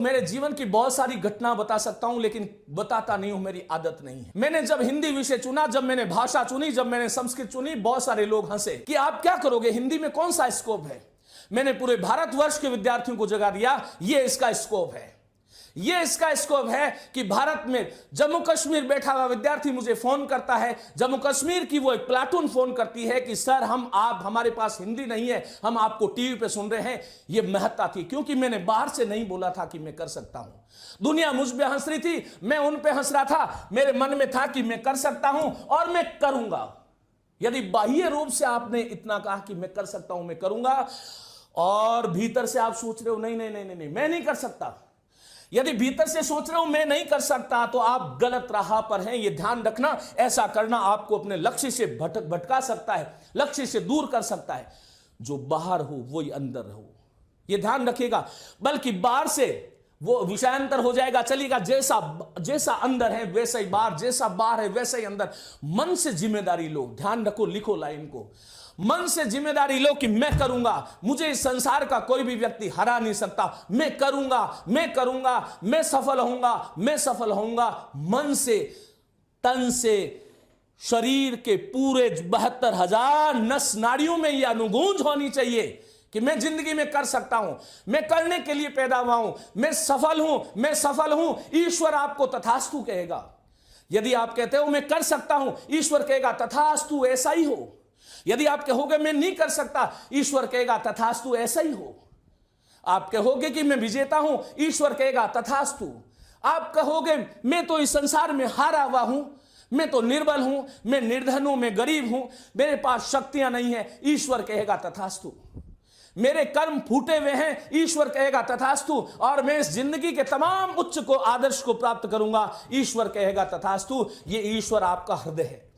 मेरे जीवन की बहुत सारी घटना बता सकता हूं, लेकिन बताता नहीं हूं, मेरी आदत नहीं है। मैंने जब हिंदी विषय चुना, जब मैंने भाषा चुनी, जब मैंने संस्कृत चुनी, बहुत सारे लोग हंसे कि आप क्या करोगे, हिंदी में कौन सा स्कोप है। मैंने पूरे भारतवर्ष के विद्यार्थियों को जगा दिया, ये इसका स्कोप है। ये इसका स्कोप है कि भारत में जम्मू कश्मीर बैठा हुआ विद्यार्थी मुझे फोन करता है, जम्मू कश्मीर की वो एक प्लाटून फोन करती है कि सर आप हमारे पास हिंदी नहीं है, हम आपको टीवी पे सुन रहे हैं। ये महत्ता थी, क्योंकि मैंने बाहर से नहीं बोला था कि मैं कर सकता हूं। दुनिया मुझ पे हंस रही थी, मैं उन पे हंस रहा था। मेरे मन में था कि मैं कर सकता हूं और मैं करूंगा। यदि बाह्य रूप से आपने इतना कहा कि मैं कर सकता हूं, मैं करूंगा, और भीतर से आप सोच रहे हो नहीं नहीं नहीं नहीं, नहीं मैं नहीं कर सकता, यदि भीतर से सोच रहे हो मैं नहीं कर सकता, तो आप गलत राह पर हैं। यह ध्यान रखना, ऐसा करना आपको अपने लक्ष्य से भटका सकता है, लक्ष्य से दूर कर सकता है। जो बाहर हो वही अंदर हो, यह ध्यान रखिएगा। बल्कि बाहर से वो विषयांतर हो जाएगा, चलिएगा। जैसा अंदर है वैसा ही बाहर, जैसा बाहर है वैसा ही अंदर। मन से जिम्मेदारी लो, ध्यान रखो, लिखो लाइन को। मन से जिम्मेदारी लो कि मैं करूंगा, मुझे इस संसार का कोई भी व्यक्ति हरा नहीं सकता, मैं करूंगा, मैं करूंगा, मैं सफल होऊंगा, मैं सफल होऊंगा। मन से, तन से, शरीर के पूरे 72,000 नस नाड़ियों में यह अनुगूंज होनी चाहिए कि मैं जिंदगी में कर सकता हूं, मैं करने के लिए पैदा हुआ हूं, मैं सफल हूं, मैं सफल हूं। ईश्वर आपको तथास्तु कहेगा। यदि आप कहते हो मैं कर सकता हूं, ईश्वर कहेगा तथास्तु ऐसा ही हो। यदि आप कहोगे मैं नहीं कर सकता, ईश्वर कहेगा तथास्तु ऐसा ही हो। आप कहोगे कि मैं विजेता हूं, ईश्वर कहेगा तथास्तु। आप कहोगे मैं तो इस संसार में हारा हुआ हूं, मैं तो निर्बल हूं, मैं निर्धन हूं, मैं गरीब हूं, मेरे पास शक्तियां नहीं है, ईश्वर कहेगा तथास्तु। मेरे कर्म फूटे हुए हैं, ईश्वर कहेगा तथास्तु। और मैं इस जिंदगी के तमाम उच्च को, आदर्श को प्राप्त करूंगा, ईश्वर कहेगा तथास्तु। ये ईश्वर आपका हृदय है।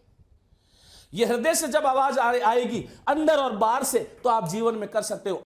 ये हृदय से जब आवाज आएगी अंदर और बाहर से, तो आप जीवन में कर सकते हो।